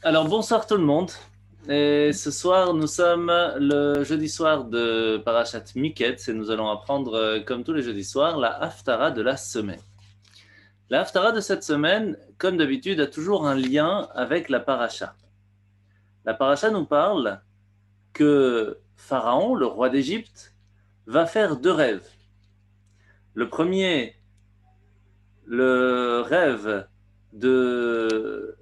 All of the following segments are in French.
Alors bonsoir tout le monde. Et ce soir, nous sommes le jeudi soir de Parashat Miketz et nous allons apprendre, comme tous les jeudis soirs, la Haftara de la semaine. La Haftara de cette semaine, comme d'habitude, a toujours un lien avec la Parasha. La Parasha nous parle que Pharaon, le roi d'Égypte, va faire deux rêves. Le premier, le rêve de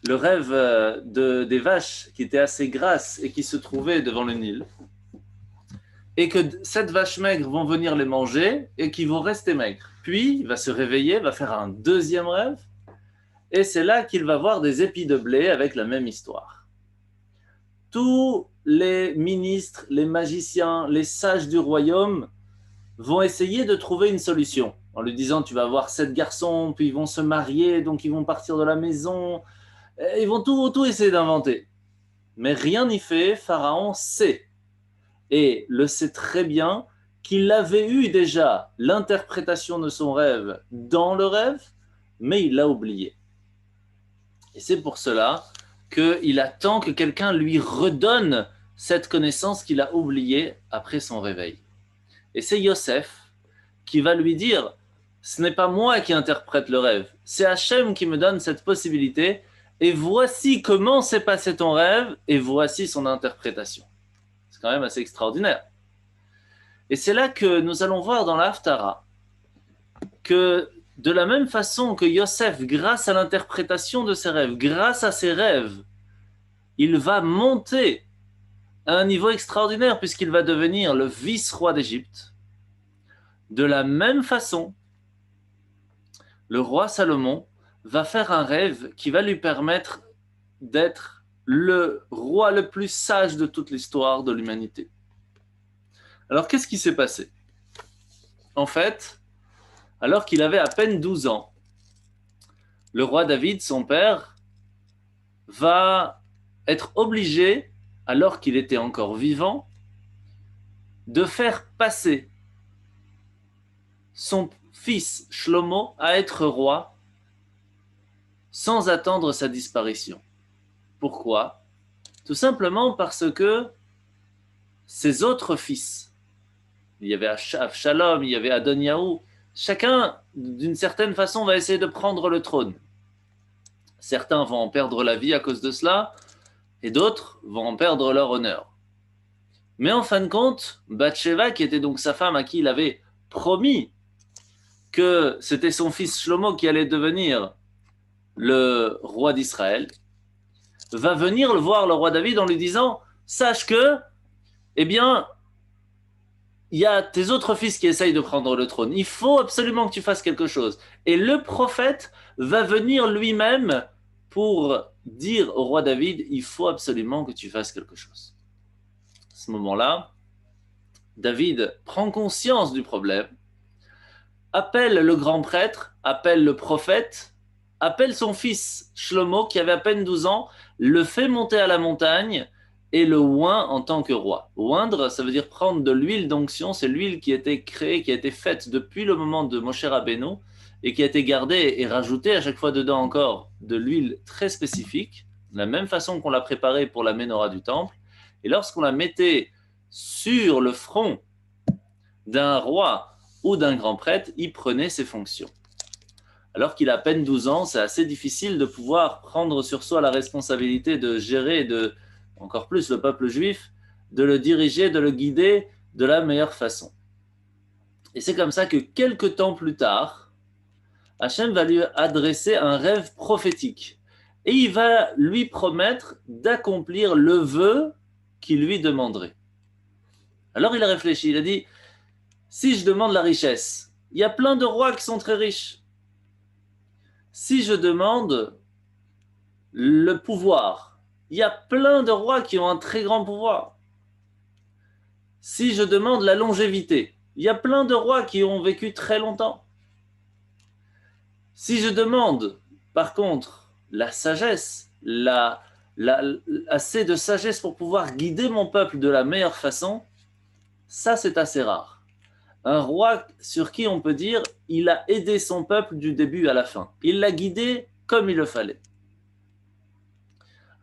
des vaches qui étaient assez grasses et qui se trouvaient devant le Nil, et que cette vache maigre vont venir les manger et qui vont rester maigres. Puis, il va se réveiller, va faire un deuxième rêve, et c'est là qu'il va voir des épis de blé avec la même histoire. Tous les ministres, les magiciens, les sages du royaume vont essayer de trouver une solution, en lui disant, tu vas avoir 7 garçons, puis ils vont se marier, donc ils vont partir de la maison. Ils vont tout essayer d'inventer. Mais rien n'y fait, Pharaon sait. Et le sait très bien qu'il avait eu déjà l'interprétation de son rêve dans le rêve, mais il l'a oublié. Et c'est pour cela qu'il attend que quelqu'un lui redonne cette connaissance qu'il a oubliée après son réveil. Et c'est Yosef qui va lui dire, ce n'est pas moi qui interprète le rêve, c'est Hachem qui me donne cette possibilité, et voici comment s'est passé ton rêve, et voici son interprétation. C'est quand même assez extraordinaire. Et c'est là que nous allons voir dans la Haftara que de la même façon que Yosef, grâce à l'interprétation de ses rêves, grâce à ses rêves, il va monter à un niveau extraordinaire puisqu'il va devenir le vice-roi d'Égypte. De la même façon, le roi Salomon va faire un rêve qui va lui permettre d'être le roi le plus sage de toute l'histoire de l'humanité. Alors, qu'est-ce qui s'est passé? En fait, alors qu'il avait à peine 12 ans, le roi David, son père, va être obligé, alors qu'il était encore vivant, de faire passer son fils Shlomo à être roi sans attendre sa disparition. Pourquoi? Tout simplement parce que ses autres fils, il y avait Avshalom, il y avait Adoniaou, chacun, d'une certaine façon, va essayer de prendre le trône. Certains vont en perdre la vie à cause de cela, et d'autres vont en perdre leur honneur. Mais en fin de compte, Bathsheba, qui était donc sa femme à qui il avait promis que c'était son fils Shlomo qui allait devenir le roi d'Israël, va venir voir le roi David en lui disant, sache que, eh bien, il y a tes autres fils qui essayent de prendre le trône. Il faut absolument que tu fasses quelque chose. Et le prophète va venir lui-même pour dire au roi David, il faut absolument que tu fasses quelque chose. À ce moment-là, David prend conscience du problème, appelle le grand prêtre, appelle le prophète, appelle son fils Shlomo, qui avait à peine 12 ans, le fait monter à la montagne et le oint en tant que roi. Oindre, ça veut dire prendre de l'huile d'onction, c'est l'huile qui a été créée, qui a été faite depuis le moment de Moshe Rabbeinu et qui a été gardée et rajoutée à chaque fois dedans encore de l'huile très spécifique, de la même façon qu'on l'a préparée pour la menorah du temple. Et lorsqu'on la mettait sur le front d'un roi ou d'un grand prêtre, il prenait ses fonctions. Alors qu'il a à peine 12 ans, c'est assez difficile de pouvoir prendre sur soi la responsabilité de gérer, encore plus le peuple juif, de le diriger, de le guider de la meilleure façon. Et c'est comme ça que quelques temps plus tard, Hachem va lui adresser un rêve prophétique. Et il va lui promettre d'accomplir le vœu qu'il lui demanderait. Alors il a réfléchi, il a dit, si je demande la richesse, il y a plein de rois qui sont très riches. Si je demande le pouvoir, il y a plein de rois qui ont un très grand pouvoir. Si je demande la longévité, il y a plein de rois qui ont vécu très longtemps. Si je demande, par contre, la sagesse, assez de sagesse pour pouvoir guider mon peuple de la meilleure façon, ça c'est assez rare. Un roi sur qui on peut dire il a aidé son peuple du début à la fin. Il l'a guidé comme il le fallait.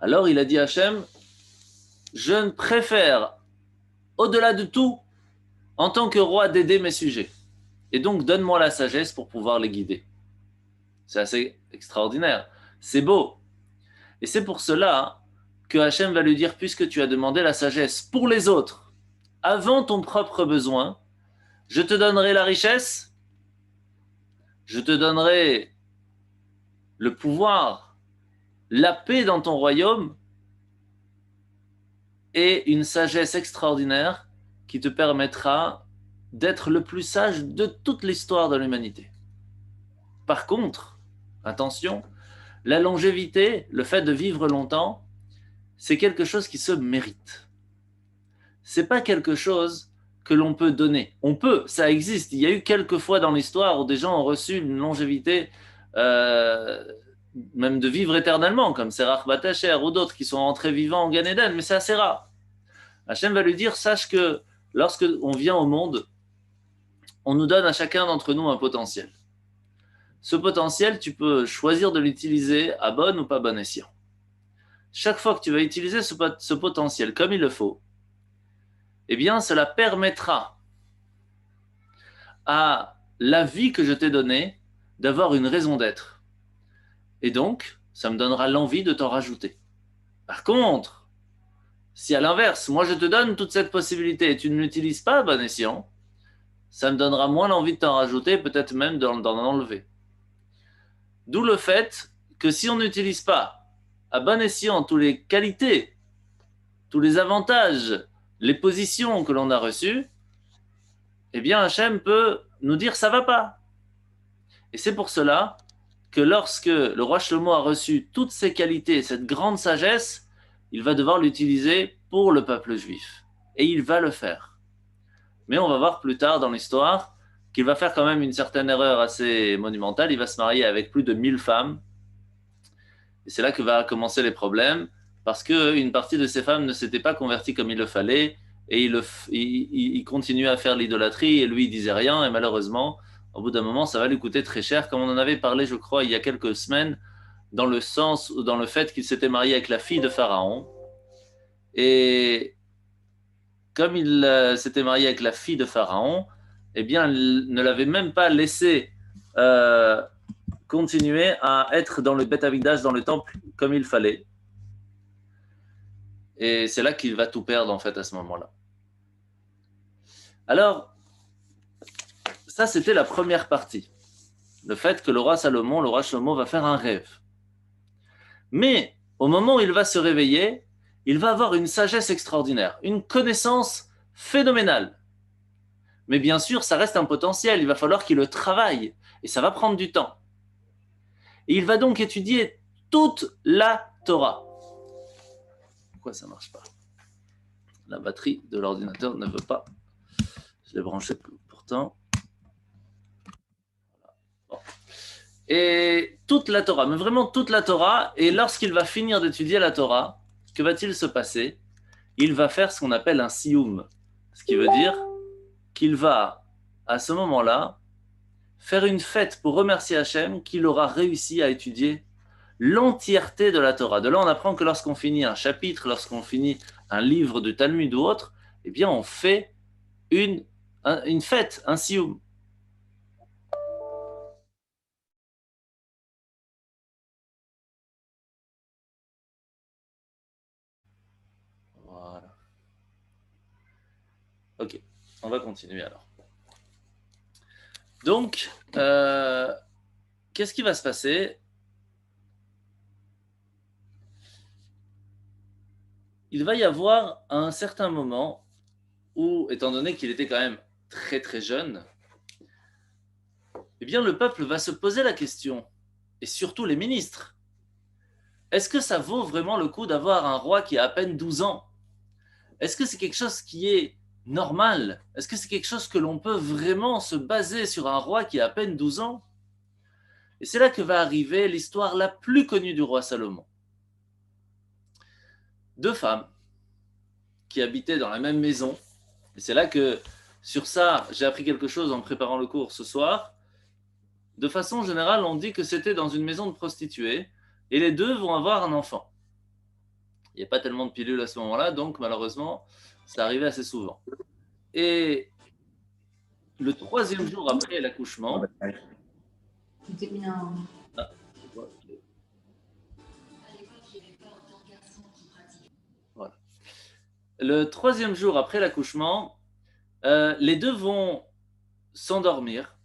Alors il a dit à Hachem, je ne préfère, au-delà de tout, en tant que roi, d'aider mes sujets. Et donc donne-moi la sagesse pour pouvoir les guider. C'est assez extraordinaire. C'est beau. Et c'est pour cela que Hachem va lui dire, puisque tu as demandé la sagesse pour les autres, avant ton propre besoin, je te donnerai la richesse, je te donnerai le pouvoir, la paix dans ton royaume et une sagesse extraordinaire qui te permettra d'être le plus sage de toute l'histoire de l'humanité. Par contre, attention, la longévité, le fait de vivre longtemps, c'est quelque chose qui se mérite. C'est pas quelque chose que l'on peut donner. On peut, ça existe. Il y a eu quelques fois dans l'histoire où des gens ont reçu une longévité, euh, même de vivre éternellement, comme Serach Batacher ou d'autres qui sont entrés vivants en Gan Eden, mais c'est assez rare. Hachem va lui dire, sache que lorsque on vient au monde, on nous donne à chacun d'entre nous un potentiel. Ce potentiel, tu peux choisir de l'utiliser à bon ou pas bon escient. Chaque fois que tu vas utiliser ce potentiel comme il le faut, eh bien, cela permettra à la vie que je t'ai donnée d'avoir une raison d'être. Et donc, ça me donnera l'envie de t'en rajouter. Par contre, si à l'inverse, moi je te donne toute cette possibilité et tu ne l'utilises pas à bon escient, ça me donnera moins l'envie de t'en rajouter, peut-être même d'en enlever. D'où le fait que si on n'utilise pas à bon escient toutes les qualités, tous les avantages, les positions que l'on a reçues, eh bien Hachem peut nous dire ça va pas. Et c'est pour cela que lorsque le roi Shlomo a reçu toutes ces qualités, cette grande sagesse, il va devoir l'utiliser pour le peuple juif. Et il va le faire. Mais on va voir plus tard dans l'histoire qu'il va faire quand même une certaine erreur assez monumentale. Il va se marier avec plus de 1000 femmes. Et c'est là que va commencer les problèmes, parce qu'une partie de ces femmes ne s'était pas convertie comme il le fallait, et il continuait à faire l'idolâtrie, et lui, il disait rien, et malheureusement, au bout d'un moment, ça va lui coûter très cher, comme on en avait parlé, je crois, il y a quelques semaines, dans le sens, dans le fait qu'il s'était marié avec la fille de Pharaon, et comme il s'était marié avec la fille de Pharaon, eh bien, il ne l'avait même pas laissé continuer à être dans le Beth Amikdash, dans le temple, comme il fallait. Et c'est là qu'il va tout perdre, en fait, à ce moment-là. Alors, ça, c'était la première partie. Le fait que le roi Salomon, le roi Shlomo, va faire un rêve. Mais, au moment où il va se réveiller, il va avoir une sagesse extraordinaire, une connaissance phénoménale. Mais bien sûr, ça reste un potentiel, il va falloir qu'il le travaille, et ça va prendre du temps. Et il va donc étudier toute la Torah. Pourquoi ça ne marche pas? La batterie de l'ordinateur ne veut pas. Je l'ai branché pourtant. Bon. Et toute la Torah, mais vraiment toute la Torah. Et lorsqu'il va finir d'étudier la Torah, que va-t-il se passer? Il va faire ce qu'on appelle un siyum. Ce qui veut dire qu'il va, à ce moment-là, faire une fête pour remercier Hachem qu'il aura réussi à étudier l'entièreté de la Torah. De là, on apprend que lorsqu'on finit un chapitre, lorsqu'on finit un livre de Talmud ou autre, eh bien, on fait une fête, un siyum. Voilà. Ok, on va continuer alors. Donc, qu'est-ce qui va se passer? Il va y avoir un certain moment où, étant donné qu'il était quand même très très jeune, eh bien le peuple va se poser la question, et surtout les ministres, est-ce que ça vaut vraiment le coup d'avoir un roi qui a à peine 12 ans? Est-ce que c'est quelque chose qui est normal? Est-ce que c'est quelque chose que l'on peut vraiment se baser sur un roi qui a à peine 12 ans? Et c'est là que va arriver l'histoire la plus connue du roi Salomon. Deux femmes qui habitaient dans la même maison, et c'est là que sur ça j'ai appris quelque chose en préparant le cours ce soir. de façon générale, on dit que c'était dans une maison de prostituées et les deux vont avoir un enfant. Il n'y a pas tellement de pilules à ce moment-là, donc malheureusement, ça arrivait assez souvent. Et le troisième jour après l'accouchement, ah, voilà. Le troisième jour après l'accouchement, les deux vont s'endormir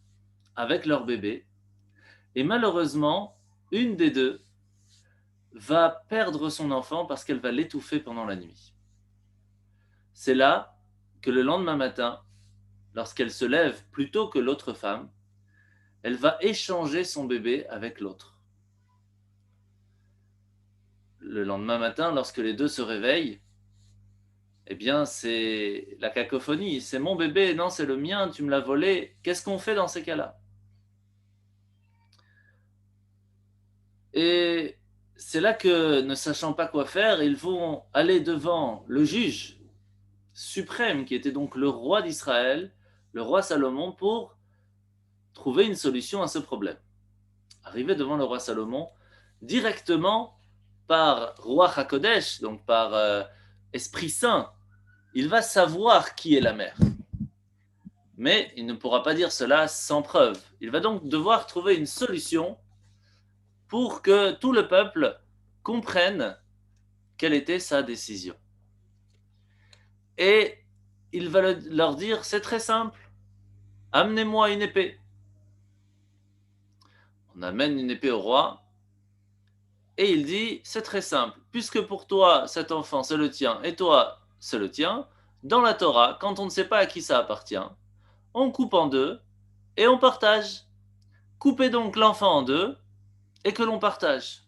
avec leur bébé et malheureusement, une des deux va perdre son enfant parce qu'elle va l'étouffer pendant la nuit. C'est là que le lendemain matin, lorsqu'elle se lève plus tôt que l'autre femme, elle va échanger son bébé avec l'autre. Le lendemain matin, lorsque les deux se réveillent, eh bien, c'est la cacophonie. C'est mon bébé, non, c'est le mien, tu me l'as volé. Qu'est-ce qu'on fait dans ces cas-là? Et c'est là que, ne sachant pas quoi faire, ils vont aller devant le juge suprême, qui était donc le roi d'Israël, le roi Salomon, pour trouver une solution à ce problème. Arrivé devant le roi Salomon, directement par roi HaKodesh, donc par Esprit Saint, il va savoir qui est la mère. Mais il ne pourra pas dire cela sans preuve. Il va donc devoir trouver une solution pour que tout le peuple comprenne quelle était sa décision. Et il va leur dire, c'est très simple, amenez-moi une épée. On amène une épée au roi, et il dit, c'est très simple, puisque pour toi, cet enfant, c'est le tien, et toi, c'est le tien, dans la Torah, quand on ne sait pas à qui ça appartient, on coupe en deux, et on partage. Coupez donc l'enfant en deux, et que l'on partage.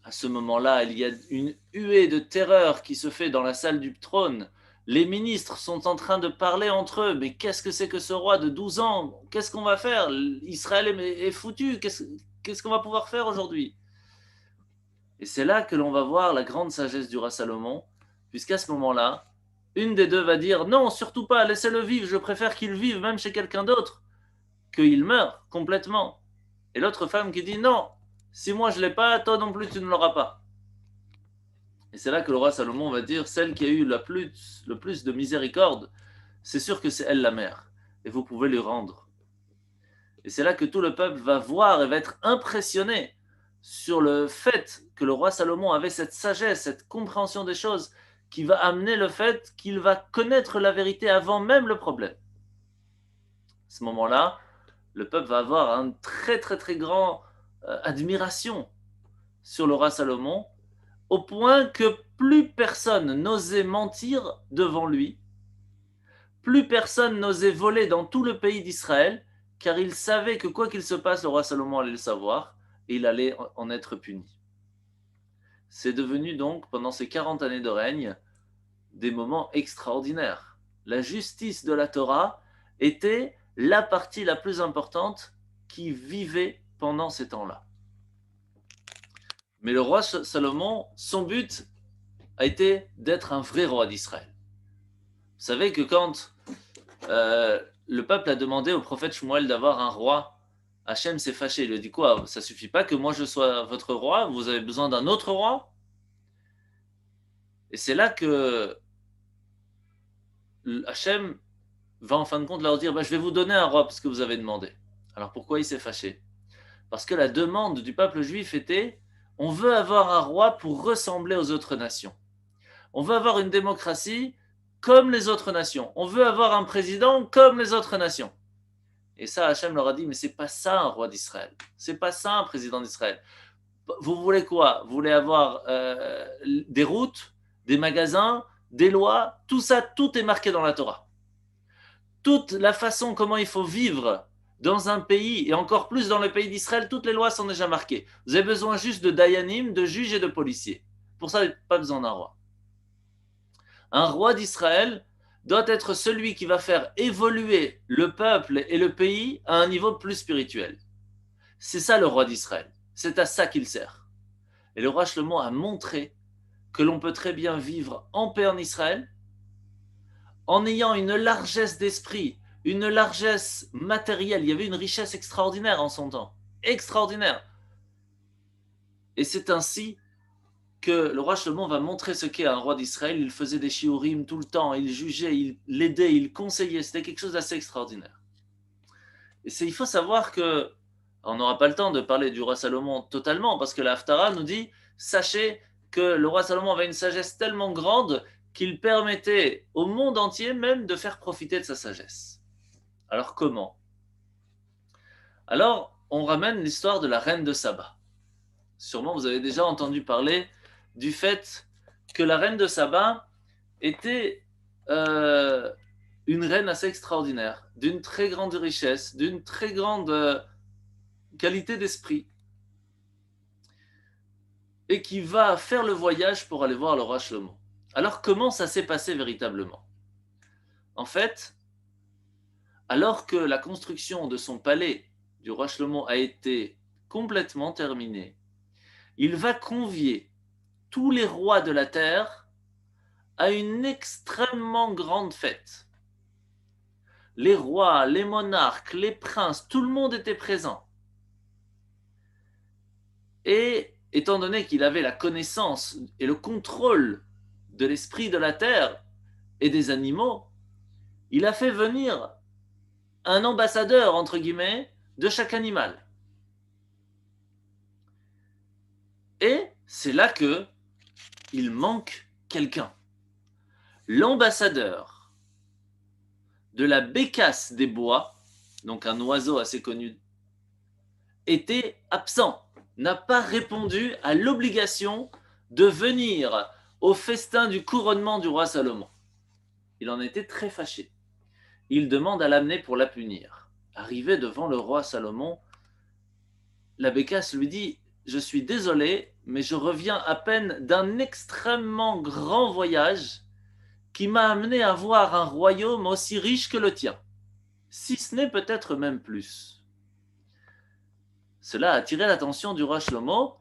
À ce moment-là, il y a une huée de terreur qui se fait dans la salle du trône. Les ministres sont en train de parler entre eux. Mais qu'est-ce que c'est que ce roi de 12 ans? Qu'est-ce qu'on va faire? Israël est foutu. Qu'est-ce qu'on va pouvoir faire aujourd'hui? Et c'est là que l'on va voir la grande sagesse du roi Salomon, puisqu'à ce moment-là, une des deux va dire non, surtout pas, laissez-le vivre, je préfère qu'il vive même chez quelqu'un d'autre, qu'il meure complètement. Et l'autre femme qui dit non, si moi je ne l'ai pas, toi non plus tu ne l'auras pas. Et c'est là que le roi Salomon va dire celle qui a eu le plus de miséricorde, c'est sûr que c'est elle la mère, et vous pouvez lui rendre. Et c'est là que tout le peuple va voir et va être impressionné sur le fait que le roi Salomon avait cette sagesse, cette compréhension des choses qui va amener le fait qu'il va connaître la vérité avant même le problème. À ce moment-là, le peuple va avoir une très très très grande admiration sur le roi Salomon, au point que plus personne n'osait mentir devant lui, plus personne n'osait voler dans tout le pays d'Israël, car il savait que quoi qu'il se passe, le roi Salomon allait le savoir, et il allait en être puni. C'est devenu donc, pendant ces 40 années de règne, des moments extraordinaires. La justice de la Torah était la partie la plus importante qui vivait pendant ces temps-là. Mais le roi Salomon, son but a été d'être un vrai roi d'Israël. Vous savez que quand le peuple a demandé au prophète Shmuel d'avoir un roi, Hachem s'est fâché. Il lui a dit quoi? Ça suffit pas que moi je sois votre roi? Vous avez besoin d'un autre roi? Et c'est là que Hachem va en fin de compte leur dire bah, je vais vous donner un roi parce que vous avez demandé. Alors pourquoi il s'est fâché? Parce que la demande du peuple juif était on veut avoir un roi pour ressembler aux autres nations. On veut avoir une démocratie comme les autres nations. On veut avoir un président comme les autres nations. Et ça, Hachem leur a dit, mais c'est pas ça un roi d'Israël. C'est pas ça un président d'Israël. Vous voulez quoi? Vous voulez avoir des routes, des magasins, des lois, tout ça, tout est marqué dans la Torah. Toute la façon comment il faut vivre dans un pays, et encore plus dans le pays d'Israël, toutes les lois sont déjà marquées. Vous avez besoin juste de dayanim, de juges et de policiers. Pour ça, vous n'avez pas besoin d'un roi. Un roi d'Israël doit être celui qui va faire évoluer le peuple et le pays à un niveau plus spirituel. C'est ça le roi d'Israël. C'est à ça qu'il sert. Et le roi Shlomo a montré que l'on peut très bien vivre en paix en Israël, en ayant une largesse d'esprit, une largesse matérielle, il y avait une richesse extraordinaire en son temps. Extraordinaire. Et c'est ainsi que le roi Shlomo va montrer ce qu'est un roi d'Israël. Il faisait des shiurim tout le temps, il jugeait, il l'aidait, il conseillait. C'était quelque chose d'assez extraordinaire. Et il faut savoir que, on n'aura pas le temps de parler du roi Salomon totalement, parce que la Haftara nous dit, sachez que le roi Salomon avait une sagesse tellement grande qu'il permettait au monde entier même de faire profiter de sa sagesse. Alors comment? Alors, on ramène l'histoire de la reine de Saba. Sûrement, vous avez déjà entendu parler du fait que la reine de Saba était une reine assez extraordinaire, d'une très grande richesse, d'une très grande qualité d'esprit, et qui va faire le voyage pour aller voir le roi Shlomo. Alors, comment ça s'est passé véritablement? En fait, alors que la construction de son palais du roi Shlomo a été complètement terminée, il va convier tous les rois de la terre à une extrêmement grande fête. Les rois, les monarques, les princes, tout le monde était présent. Et étant donné qu'il avait la connaissance et le contrôle de l'esprit de la terre et des animaux, il a fait venir un ambassadeur, entre guillemets, de chaque animal. Et c'est là que il manque quelqu'un. L'ambassadeur de la bécasse des bois, donc un oiseau assez connu, était absent, n'a pas répondu à l'obligation de venir au festin du couronnement du roi Salomon. Il en était très fâché. Il demande à l'amener pour la punir. Arrivé devant le roi Salomon, la bécasse lui dit: je suis désolé, mais je reviens à peine d'un extrêmement grand voyage qui m'a amené à voir un royaume aussi riche que le tien, si ce n'est peut-être même plus. Cela a attiré l'attention du roi Shlomo,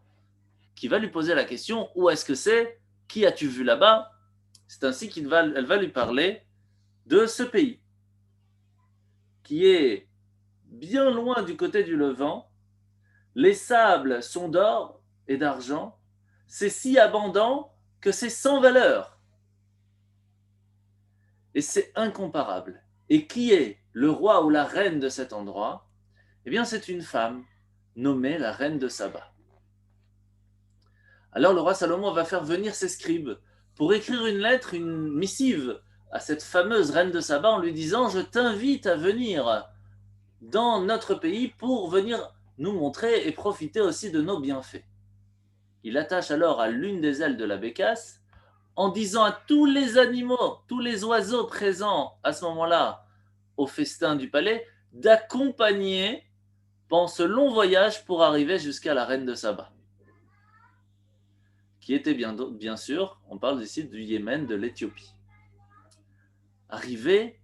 qui va lui poser la question: où est-ce que c'est? Qui as-tu vu là-bas? C'est ainsi qu'elle va lui parler de ce pays, qui est bien loin du côté du Levant. Les sables sont d'or et d'argent. C'est si abondant que c'est sans valeur. Et c'est incomparable. Et qui est le roi ou la reine de cet endroit? Eh bien, c'est une femme nommée la reine de Saba. Alors le roi Salomon va faire venir ses scribes pour écrire une lettre, une missive à cette fameuse reine de Saba en lui disant: je t'invite à venir dans notre pays pour venir nous montrer et profiter aussi de nos bienfaits. Il attache alors à l'une des ailes de la bécasse en disant à tous les animaux, tous les oiseaux présents à ce moment-là au festin du palais, d'accompagner pendant ce long voyage pour arriver jusqu'à la reine de Saba, qui était bien sûr, on parle ici du Yémen, de l'Éthiopie. Arrivé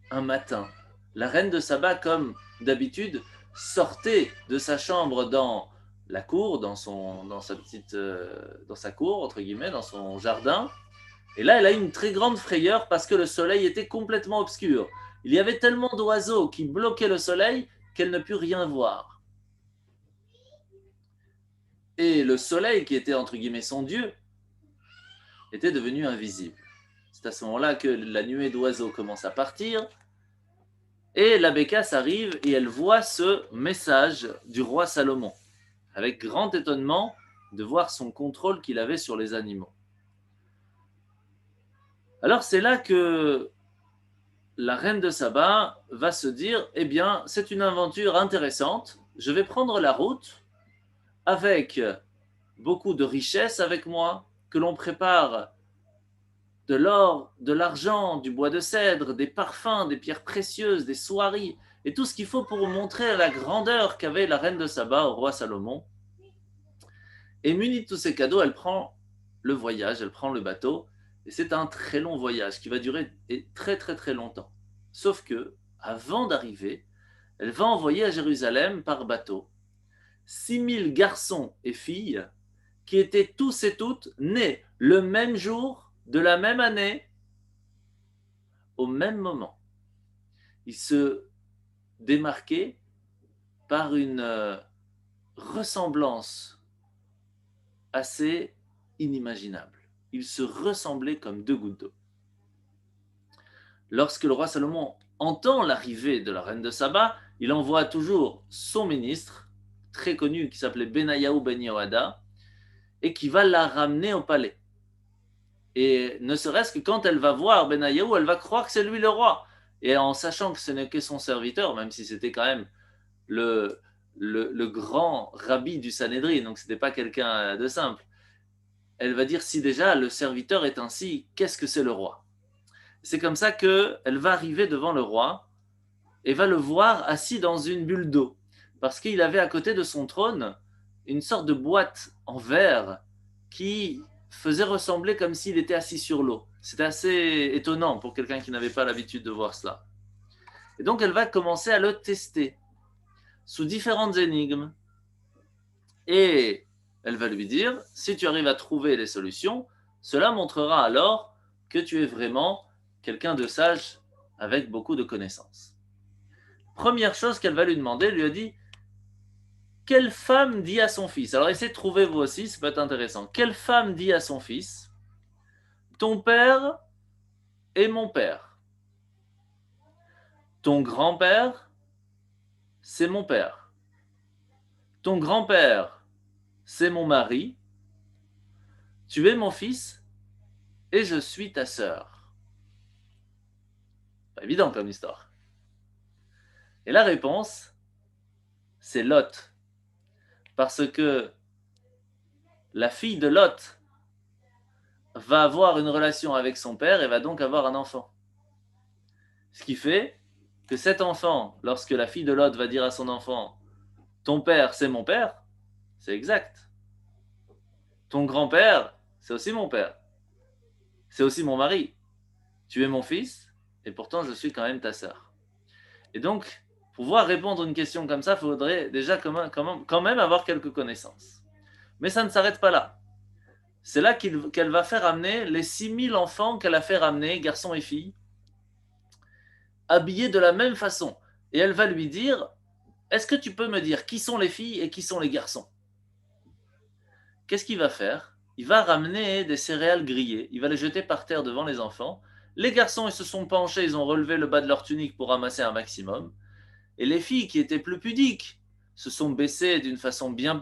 un matin, la reine de Saba, comme d'habitude, sortait de sa chambre dans la cour, dans sa cour, entre guillemets, dans son jardin. Et là, elle a eu une très grande frayeur parce que le soleil était complètement obscur. Il y avait tellement d'oiseaux qui bloquaient le soleil qu'elle ne put rien voir. Et le soleil, qui était entre guillemets son dieu, était devenu invisible. C'est à ce moment-là que la nuée d'oiseaux commence à partir. Et la bécasse arrive et elle voit ce message du roi Salomon, avec grand étonnement de voir son contrôle qu'il avait sur les animaux. Alors c'est là que la reine de Saba va se dire: eh bien, c'est une aventure intéressante, je vais prendre la route avec beaucoup de richesses avec moi, que l'on prépare de l'or, de l'argent, du bois de cèdre, des parfums, des pierres précieuses, des soieries, et tout ce qu'il faut pour montrer la grandeur qu'avait la reine de Saba au roi Salomon. Et munie de tous ces cadeaux, elle prend le voyage, elle prend le bateau, et c'est un très long voyage qui va durer très très très longtemps. Sauf que, avant d'arriver, elle va envoyer à Jérusalem par bateau 6000 garçons et filles qui étaient tous et toutes nés le même jour, de la même année, au même moment. il se démarquait par une ressemblance assez inimaginable. Ils se ressemblaient comme deux gouttes d'eau. Lorsque le roi Salomon entend l'arrivée de la reine de Saba, il envoie toujours son ministre, très connu, qui s'appelait Benayahu ben Yehoada, et qui va la ramener au palais. Et ne serait-ce que quand elle va voir Benayahu, elle va croire que c'est lui le roi. Et en sachant que ce n'est que son serviteur, même si c'était quand même le grand rabbi du Sanhédrin, donc ce n'était pas quelqu'un de simple, elle va dire si déjà le serviteur est ainsi, qu'est-ce que c'est le roi? C'est comme ça qu'elle va arriver devant le roi et va le voir assis dans une bulle d'eau. Parce qu'il avait à côté de son trône une sorte de boîte en verre qui faisait ressembler comme s'il était assis sur l'eau. C'était assez étonnant pour quelqu'un qui n'avait pas l'habitude de voir cela. Et donc elle va commencer à le tester sous différentes énigmes. Et elle va lui dire, si tu arrives à trouver les solutions, cela montrera alors que tu es vraiment quelqu'un de sage avec beaucoup de connaissances. Première chose qu'elle va lui demander, elle lui a dit, quelle femme dit à son fils? Alors essayez de trouver vous aussi, ça peut être intéressant. Quelle femme dit à son fils, ton père est mon père. Ton grand-père, c'est mon père. Ton grand-père, c'est mon mari. Tu es mon fils et je suis ta sœur. Pas évident comme histoire. Et la réponse, c'est Lot. Parce que la fille de Lot va avoir une relation avec son père et va donc avoir un enfant. Ce qui fait que cet enfant, lorsque la fille de Lot va dire à son enfant, ton père, c'est mon père, c'est exact. Ton grand-père, c'est aussi mon père. C'est aussi mon mari. Tu es mon fils et pourtant je suis quand même ta sœur. Et donc, pour pouvoir répondre à une question comme ça, il faudrait déjà quand même avoir quelques connaissances. Mais ça ne s'arrête pas là. C'est là qu'elle va faire amener les 6000 enfants qu'elle a fait ramener, garçons et filles, habillés de la même façon. Et elle va lui dire, est-ce que tu peux me dire qui sont les filles et qui sont les garçons? Qu'est-ce qu'il va faire? Il va ramener des céréales grillées, il va les jeter par terre devant les enfants. Les garçons, ils se sont penchés, ils ont relevé le bas de leur tunique pour ramasser un maximum. Et les filles qui étaient plus pudiques se sont baissées d'une façon bien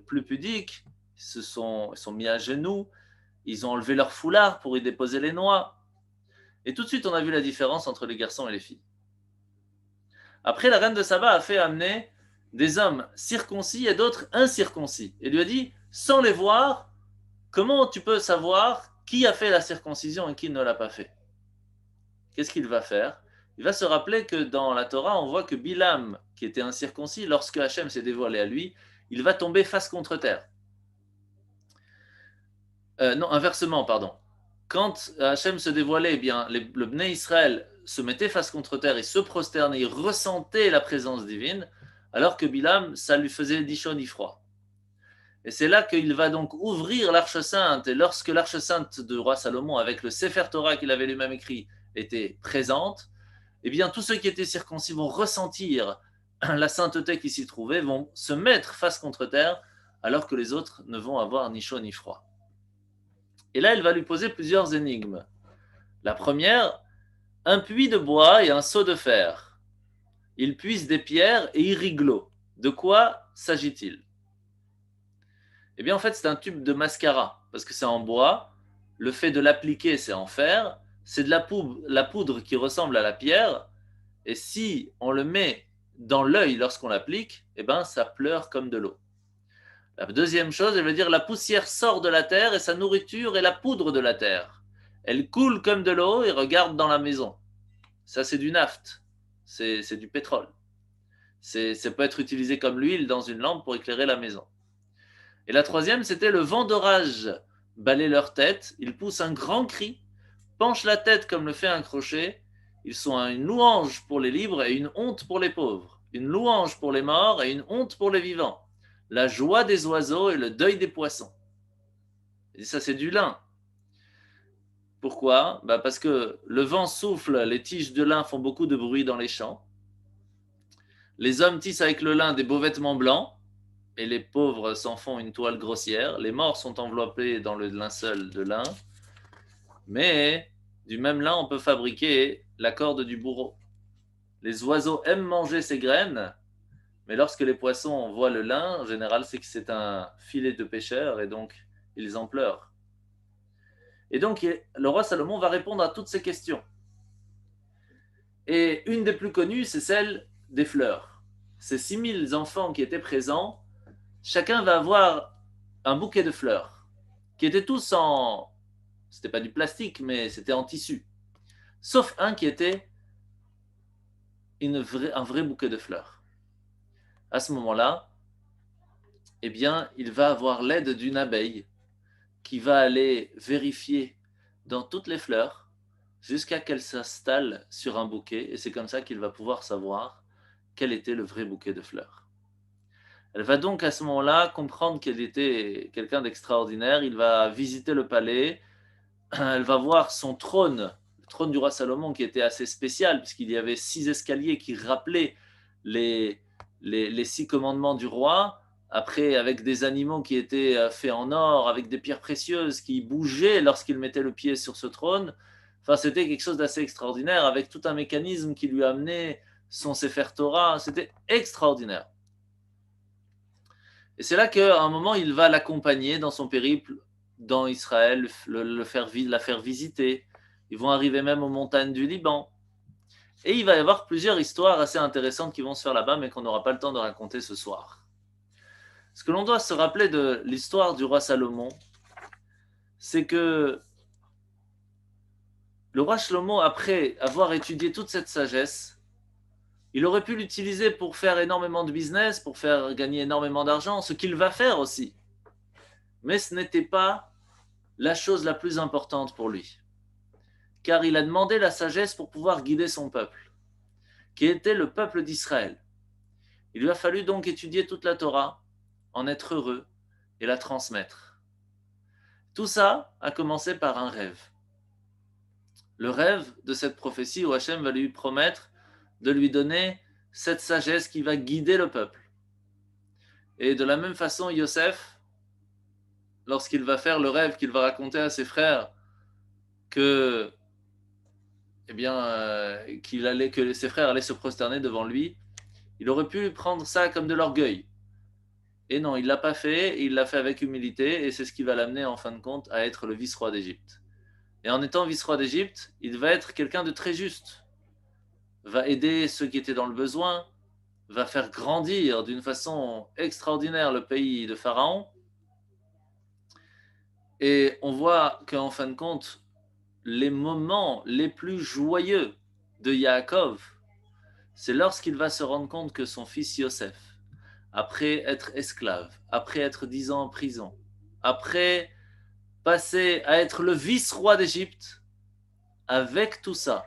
plus pudique, ils sont mis à genoux, ils ont enlevé leur foulard pour y déposer les noix. Et tout de suite, on a vu la différence entre les garçons et les filles. Après, la reine de Saba a fait amener des hommes circoncis et d'autres incirconcis. Et lui a dit, sans les voir, comment tu peux savoir qui a fait la circoncision et qui ne l'a pas fait? Qu'est-ce qu'il va faire? Il va se rappeler que dans la Torah, on voit que Bilam, qui était incirconcis, lorsque Hachem s'est dévoilé à lui, il va tomber face contre terre. Non, inversement, pardon. Quand Hachem se dévoilait, eh bien, le Bnei Israël se mettait face contre terre et se prosternait, il ressentait la présence divine, alors que Bilam, ça lui faisait ni chaud ni froid. Et c'est là qu'il va donc ouvrir l'Arche Sainte, et lorsque l'Arche Sainte de roi Salomon, avec le Sefer Torah qu'il avait lui-même écrit, était présente, eh bien, tous ceux qui étaient circoncis vont ressentir la sainteté qui s'y trouvait, vont se mettre face contre terre, alors que les autres ne vont avoir ni chaud ni froid. Et là, elle va lui poser plusieurs énigmes. La première, un puits de bois et un seau de fer. Il puise des pierres et irrigue l'eau. De quoi s'agit-il? Eh bien, en fait, c'est un tube de mascara, parce que c'est en bois. Le fait de l'appliquer, c'est en fer. C'est de la poudre qui ressemble à la pierre. Et si on le met dans l'œil lorsqu'on l'applique, eh ben, ça pleure comme de l'eau. La deuxième chose, elle veut dire la poussière sort de la terre et sa nourriture est la poudre de la terre. Elle coule comme de l'eau et regarde dans la maison. Ça, c'est du naphte. C'est du pétrole. Ça peut être utilisé comme l'huile dans une lampe pour éclairer la maison. Et la troisième, c'était le vent d'orage balaie leur tête. Ils poussent un grand cri, penchent la tête comme le fait un crochet. Ils sont une louange pour les libres et une honte pour les pauvres. Une louange pour les morts et une honte pour les vivants. La joie des oiseaux et le deuil des poissons. Et ça, c'est du lin. Pourquoi? Bah, parce que le vent souffle, les tiges de lin font beaucoup de bruit dans les champs. Les hommes tissent avec le lin des beaux vêtements blancs, et les pauvres s'en font une toile grossière. Les morts sont enveloppés dans le linceul de lin, mais du même lin, on peut fabriquer la corde du bourreau. Les oiseaux aiment manger ces graines, mais lorsque les poissons voient le lin, en général, c'est que c'est un filet de pêcheur, et donc ils en pleurent. Et donc, le roi Salomon va répondre à toutes ces questions. Et une des plus connues, c'est celle des fleurs. Ces 6000 enfants qui étaient présents, chacun va avoir un bouquet de fleurs, qui étaient tous en... C'était pas du plastique, mais c'était en tissu. Sauf un qui était un vrai bouquet de fleurs. À ce moment-là, eh bien, il va avoir l'aide d'une abeille qui va aller vérifier dans toutes les fleurs jusqu'à qu'elle s'installe sur un bouquet. Et c'est comme ça qu'il va pouvoir savoir quel était le vrai bouquet de fleurs. Elle va donc à ce moment-là comprendre qu'elle était quelqu'un d'extraordinaire. Il va visiter le palais. Elle va voir son trône, le trône du roi Salomon, qui était assez spécial, puisqu'il y avait 6 escaliers qui rappelaient les, les 6 commandements du roi. Après, avec des animaux qui étaient faits en or, avec des pierres précieuses qui bougeaient lorsqu'il mettait le pied sur ce trône. Enfin, c'était quelque chose d'assez extraordinaire, avec tout un mécanisme qui lui amenait son Sefer Torah. C'était extraordinaire. Et c'est là qu'à un moment, il va l'accompagner dans son périple dans Israël, la faire visiter. Ils vont arriver même aux montagnes du Liban. Et il va y avoir plusieurs histoires assez intéressantes qui vont se faire là-bas, mais qu'on n'aura pas le temps de raconter ce soir. Ce que l'on doit se rappeler de l'histoire du roi Salomon, c'est que le roi Shlomo, après avoir étudié toute cette sagesse, il aurait pu l'utiliser pour faire énormément de business, pour faire gagner énormément d'argent, ce qu'il va faire aussi. Mais ce n'était pas la chose la plus importante pour lui. Car il a demandé la sagesse pour pouvoir guider son peuple, qui était le peuple d'Israël. Il lui a fallu donc étudier toute la Torah, en être heureux et la transmettre. Tout ça a commencé par un rêve. Le rêve de cette prophétie où Hachem va lui promettre de lui donner cette sagesse qui va guider le peuple. Et de la même façon, Yosef, lorsqu'il va faire le rêve qu'il va raconter à ses frères que, que ses frères allaient se prosterner devant lui, il aurait pu prendre ça comme de l'orgueil. Et non, il ne l'a pas fait, il l'a fait avec humilité, et c'est ce qui va l'amener en fin de compte à être le vice-roi d'Égypte. Et en étant vice-roi d'Égypte, il va être quelqu'un de très juste, va aider ceux qui étaient dans le besoin, va faire grandir d'une façon extraordinaire le pays de Pharaon. Et on voit qu'en fin de compte, les moments les plus joyeux de Yaakov, c'est lorsqu'il va se rendre compte que son fils Yosef, après être esclave, après être 10 ans en prison, après passer à être le vice-roi d'Égypte, avec tout ça,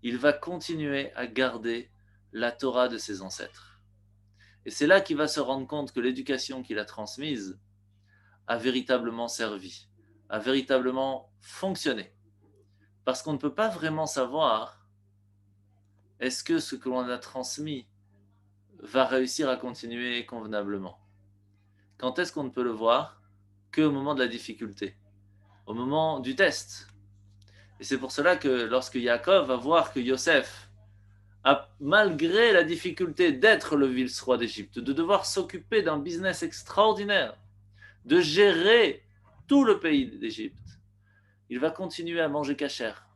il va continuer à garder la Torah de ses ancêtres. Et c'est là qu'il va se rendre compte que l'éducation qu'il a transmise a véritablement servi, a véritablement fonctionné. Parce qu'on ne peut pas vraiment savoir est-ce que ce que l'on a transmis va réussir à continuer convenablement. Quand est-ce qu'on ne peut le voir qu'au moment de la difficulté, au moment du test. Et c'est pour cela que lorsque Yaakov va voir que Yosef, malgré la difficulté d'être le vice-roi d'Égypte, de devoir s'occuper d'un business extraordinaire, de gérer tout le pays d'Égypte, il va continuer à manger cachère.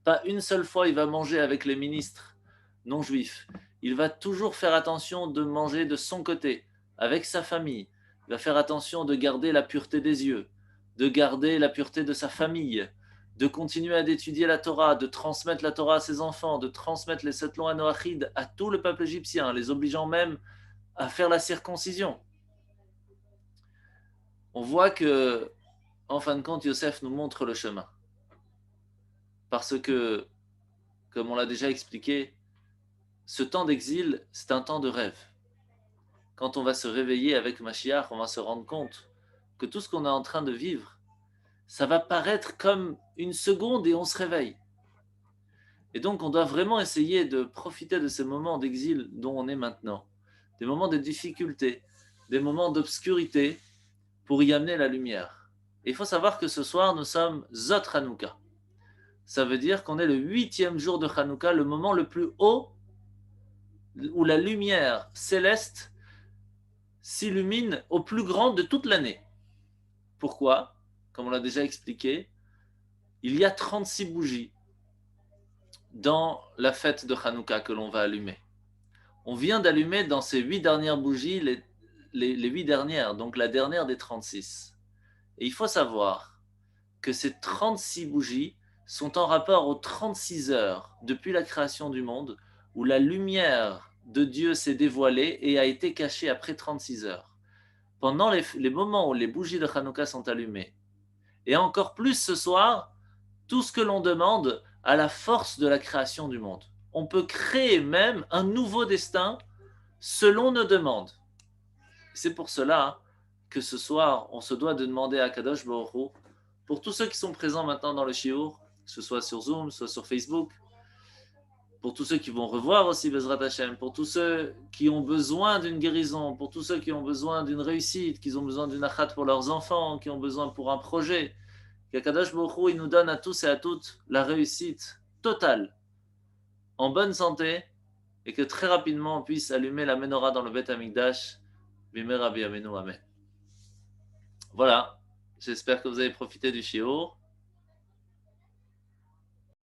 Pas une seule fois il va manger avec les ministres non juifs. Il va toujours faire attention de manger de son côté, avec sa famille. Il va faire attention de garder la pureté des yeux, de garder la pureté de sa famille, de continuer à étudier la Torah, de transmettre la Torah à ses enfants, de transmettre les 7 lois noachides à tout le peuple égyptien, les obligeant même à faire la circoncision. On voit que, en fin de compte, Yosef nous montre le chemin. Parce que, comme on l'a déjà expliqué, ce temps d'exil, c'est un temps de rêve. Quand on va se réveiller avec Mashiach, on va se rendre compte que tout ce qu'on est en train de vivre, ça va paraître comme une seconde et on se réveille. Et donc, on doit vraiment essayer de profiter de ces moments d'exil dont on est maintenant, des moments de difficulté, des moments d'obscurité, pour y amener la lumière. Et il faut savoir que ce soir, nous sommes Zot Hanouka. Ça veut dire qu'on est le 8e jour de Hanouka, le moment le plus haut où la lumière céleste s'illumine au plus grand de toute l'année. Pourquoi? Comme on l'a déjà expliqué, il y a 36 bougies dans la fête de Hanouka que l'on va allumer. On vient d'allumer dans ces 8 dernières bougies les 8 dernières, donc la dernière des 36. Et il faut savoir que ces 36 bougies sont en rapport aux 36 heures depuis la création du monde où la lumière de Dieu s'est dévoilée et a été cachée après 36 heures. Pendant les moments où les bougies de Hanouka sont allumées, et encore plus ce soir, tout ce que l'on demande à la force de la création du monde. On peut créer même un nouveau destin selon nos demandes. C'est pour cela que ce soir, on se doit de demander à Kadosh Baruch Hu, pour tous ceux qui sont présents maintenant dans le shiur, que ce soit sur Zoom, soit sur Facebook, pour tous ceux qui vont revoir aussi Bezrat Hashem, pour tous ceux qui ont besoin d'une guérison, pour tous ceux qui ont besoin d'une réussite, qui ont besoin d'une achat pour leurs enfants, qui ont besoin pour un projet, qu'Akadosh Baruch Hu, il nous donne à tous et à toutes la réussite totale, en bonne santé, et que très rapidement on puisse allumer la menorah dans le Beth Amikdash. Bimera Biyamenu, Amen. Voilà, j'espère que vous avez profité du shiur.